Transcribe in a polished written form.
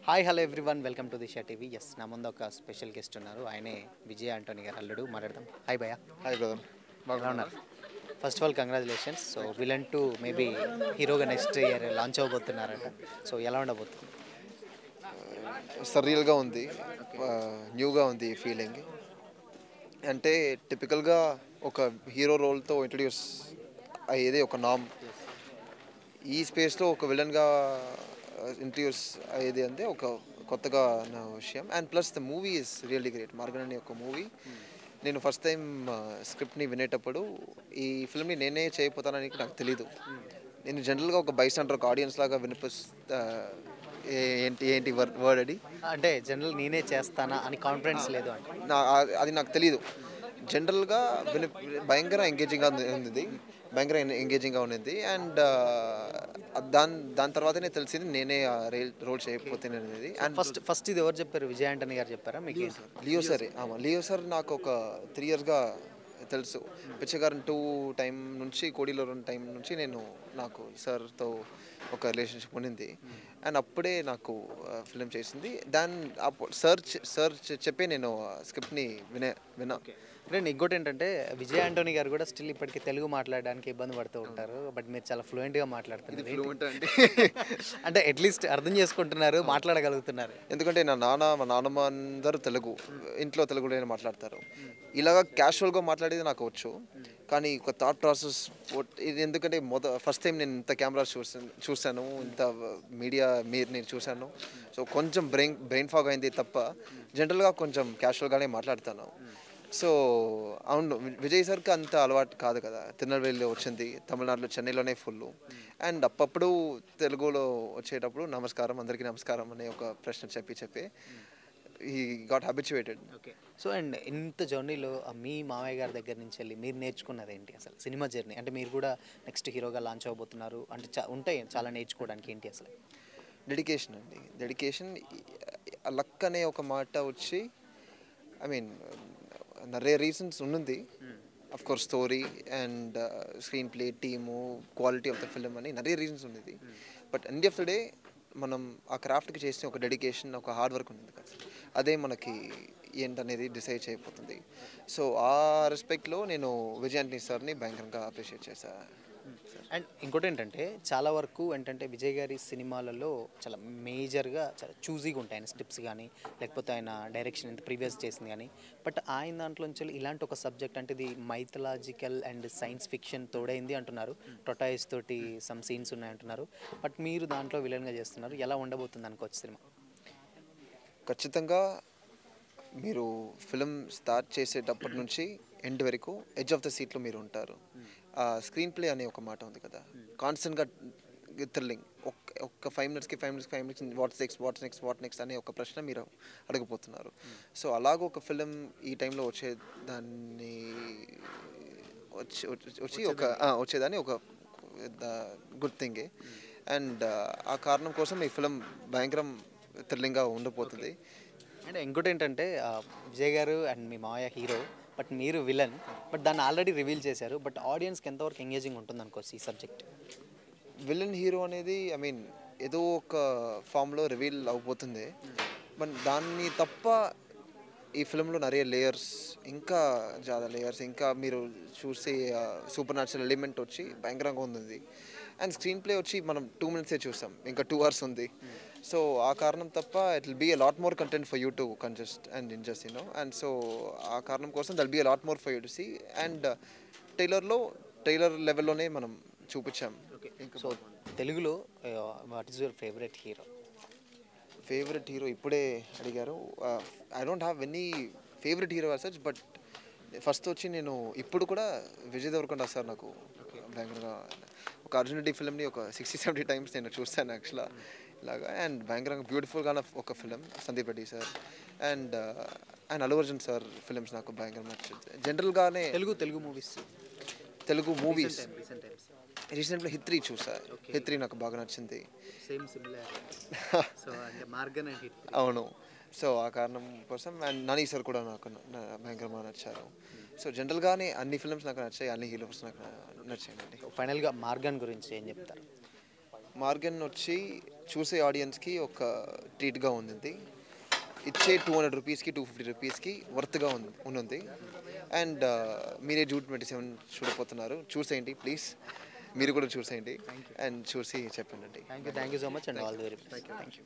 Hi hello everyone welcome to Disha TV. Yes, నా ముందు ఒక స్పెషల్ గెస్ట్ ఉన్నారు. ఆయనే విజయ్ ఆంటోనీ గారు అల్లుడు. మాట్లాడదాం. హాయ్ భయ్య, హాయ్ బ్రదర్, ఎలా బాగున్నారా? ఉన్నారు? First of all congratulations. So villain to maybe హీరోగా నెక్స్ట్ ఇయర్ లాంచ్ అవ్వబోతున్నారట. సో ఎలా ఉండబోతుంది? సర్రియల్గా ఉంది, న్యూగా ఉంది ఈ ఫీలింగ్. అంటే టిపికల్గా ఒక హీరో రోల్తో ఇంట్రడ్యూస్ అయ్యేది ఒక నామ్. ఈ స్పేస్లో ఒక విలన్గా ఇంట్రడ్యూస్ అయ్యేది అంటే ఒక కొత్తగా నా విషయం. And plus the movie is really great. Maargan అనే ఒక మూవీ నేను ఫస్ట్ టైం స్క్రిప్ట్ని వినేటప్పుడు ఈ ఫిల్మ్ని నేనే చేయకపోతానని నాకు తెలీదు. నేను జనరల్గా ఒక బైస్టాండర్, ఒక ఆడియన్స్ లాగా వినిపిస్తా. ఏంటి ఏంటి వర్డ్ అది అంటే జనరల్ నేనే చేస్తానా అని కాన్ఫిడెన్స్ లేదు అంటే. అది నాకు తెలీదు. జనరల్గా భయంకర ఎంగేజింగ్గా ఉంది, భయంకర ఎంగేజింగ్గా ఉన్నది. అండ్ దాని తర్వాతనే తెలిసింది నేనే రోల్ చేయకపోతేనే అనేది. అండ్ ఫస్ట్ ఇది ఎవరు చెప్పారు? విజయ్ ఆంటోనీ గారు చెప్పారా మీకు? లియో సార్, లియో సార్ నాకు ఒక 3 ఇయర్స్గా తెలుసు. పిచ్చగారన్ 2 టైం నుంచి, కోడిలో 2 టైం నుంచి నాకు సార్తో ఒక రిలేషన్షిప్ ఉండింది. అండ్ అప్పుడే నాకు ఫిలిం చేసింది. దాని సార్ చెప్పే నేను స్క్రిప్ట్ని విన్నా. ఫ్రెండ్, ఇంకోటి ఏంటంటే విజయ్ ఆంటోనీ గారు కూడా స్టిల్ ఇప్పటికీ తెలుగు మాట్లాడడానికి ఇబ్బంది పడుతూ ఉంటారు. బట్ మీరు చాలా ఫ్లూయెంట్గా మాట్లాడుతున్నారు. ఫ్లూయెంట్ అంటే అంటే అట్లీస్ట్ అర్థం చేసుకుంటున్నారు, మాట్లాడగలుగుతున్నారు. ఎందుకంటే మా నాన్నమ్మ అందరూ ఇంట్లో తెలుగులోనే మాట్లాడతారు. ఇలాగా క్యాషువల్గా మాట్లాడేది నాకు వచ్చు, కానీ ఒక థాట్ ప్రాసెస్ ఇది. ఎందుకంటే ఫస్ట్ టైం నేను ఇంత కెమెరా చూశాను, ఇంత మీడియా నేను చూశాను. సో కొంచెం బ్రెయిన్ ఫాగ్ అయింది తప్ప జనరల్గా కొంచెం క్యాషువల్గానే మాట్లాడతాను. సో అవును, విజయ్ సార్కి అంత అలవాటు కాదు కదా. తిరునెల్వేలిలో వచ్చింది, తమిళనాడులో చెన్నైలోనే ఫుల్. అండ్ అప్పుడప్పుడు తెలుగులో వచ్చేటప్పుడు నమస్కారం, అందరికీ నమస్కారం అనే ఒక ప్రశ్న చెప్పి ఈ got habituated. Okay. So and ఇంత జర్నీలో మీ మామయ్య గారి దగ్గర నుంచి వెళ్ళి మీరు నేర్చుకున్నది ఏంటి అసలు? సినిమా జర్నీ అంటే మీరు కూడా నెక్స్ట్ హీరోగా లాంచ్ అవ్వబోతున్నారు అంటే ఉంటాయి చాలా నేర్చుకోవడానికి. ఏంటి అసలు? డెడికేషన్ అండి, డెడికేషన్. లక్ అనే ఒక మాట వచ్చి, ఐ మీన్ நிறைய రీజన్స్ ఉన్నది. Of course story and screen play, team, quality of the film అని நிறைய రీజన్స్ ఉన్నది. But end of the day మనం ఆ క్రాఫ్ట్కి చేసిన ఒక డెడికేషన్, ఒక హార్డ్ వర్క్ ఉంటుంది కదా, అదే మనకి ఏంటనేది డిసైడ్ చేయబోతుంది. సో ఆ రెస్పెక్ట్లో నేను విజయ్ ఆంటనీ సార్ని భయంకరంగా అప్రిషియేట్ చేశాను. అండ్ ఇంకోటి ఏంటంటే చాలా వరకు ఏంటంటే విజయ్ గారి సినిమాలలో చాలా మేజర్గా చాలా చూజీగా ఉంటాయి ఆయన స్క్రిప్ట్స్ కానీ, లేకపోతే ఆయన డైరెక్షన్ ఎంత ప్రీవియస్ చేసింది కానీ. బట్ ఆయన దాంట్లోంచి ఇలాంటి ఒక సబ్జెక్ట్ అంటే ఇది మైథలాజికల్ అండ్ సైన్స్ ఫిక్షన్ తోడైంది అంటున్నారు. టొటాయిస్ తోటి సమ్ సీన్స్ ఉన్నాయంటున్నారు. బట్ మీరు దాంట్లో విలన్గా చేస్తున్నారు. ఎలా ఉండబోతుంది అనుకోవచ్చు సినిమా? ఖచ్చితంగా మీరు ఫిలిం స్టార్ట్ చేసేటప్పటి నుంచి ఎండ్ వరకు ఎడ్జ్ ఆఫ్ ద సీట్లో మీరు ఉంటారు. స్క్రీన్ ప్లే అనే ఒక మాట ఉంది కదా, కాన్స్టెంట్గా థ్రిల్లింగ్. ఒక్క 5 మినిట్స్కి వాట్స్ నెక్స్ట్ అనే ఒక ప్రశ్న మీరు అడగపోతున్నారు. సో అలాగ ఒక ఫిలిం ఈ టైంలో వచ్చేదాన్ని వచ్చేదాన్ని ఒక గుడ్ థింగే. అండ్ ఆ కారణం కోసం ఈ ఫిలిం భయంకరం థ్రిల్లింగ్గా ఉండిపోతుంది. అంటే ఇంకోటి ఏంటంటే విజయ్ గారు అండ్ మీ మావయ్య హీరో, బట్ మీరు విలన్. బట్ దాన్ని ఆల్రెడీ రివీల్ చేశారు. బట్ ఆడియన్స్కి ఎంతవరకు ఎంగేజింగ్ ఉంటుంది అనుకోవచ్చు ఈ సబ్జెక్ట్? విలన్ హీరో అనేది, ఐ మీన్ ఏదో ఒక ఫామ్లో రివీల్ అవబోతుంది. బట్ దాన్ని తప్ప ఈ ఫిల్మ్లో நிறைய లేయర్స్, ఇంకా చాలా లేయర్స్, ఇంకా మీరు చూసే సూపర్ న్యాచురల్ ఎలిమెంట్ వచ్చి భయంకరంగా ఉంది. అండ్ స్క్రీన్ ప్లే వచ్చి మనం 2 మినిట్సే చూసాం, ఇంకా 2 అవర్స్ ఉంది. సో ఆ కారణం తప్ప it will be a lot more content for you to congest and ingest and so ఆ కారణం కోసం that'll be a lot more for you to see. And trailer లెవెల్లోనే మనం చూపించాం. సో తెలుగులో what is your favourite hero? Favourite hero ఇప్పుడే అడిగారు. I don't have any favourite hero such. But first వచ్చి నేను ఇప్పుడు కూడా విజయ్ దేవరకొండ సార్ నాకు భయంకరంగా, ఒక అర్జున్ రెడ్డి ఫిల్మ్ని ఒక 60-70 టైమ్స్ నేను చూస్తాను యాక్చువల్గా ఇలాగా. అండ్ భయంకరంగా బ్యూటిఫుల్గా ఒక film Sandeep Reddy sir. And Allu Arjun sir films నాకు భయంకరంగా నచ్చింది. జనరల్గానే తెలుగు మూవీస్ రీసెంట్గా హిత్రీ చూసా. హిత్రీ నాకు బాగా నచ్చింది. అవును. సో ఆ కారణం కోసం. అండ్ నాని సార్ కూడా నాకు భయంకరంగా నచ్చారు. సో జనరల్గానే అన్ని ఫిల్మ్స్ నాకు నచ్చాయి, అన్ని హీరోస్ నాకు నచ్చాయండి. ఫైనల్గా మార్గన్ గురించి ఏం చెప్తారు? మార్గన్ వచ్చి చూసే ఆడియన్స్కి ఒక ట్రీట్గా ఉంది. ఇచ్చే 200 రూపీస్కి 250 రూపీస్కి వర్త్గా ఉంది. అండ్ మీరే జూన్ 27 చూడబోతున్నారు. చూసేయండి ప్లీజ్, మీరు కూడా చూసేయండి అండ్ చూసి చెప్పండి. Thank you so much and all the very best. Thank you.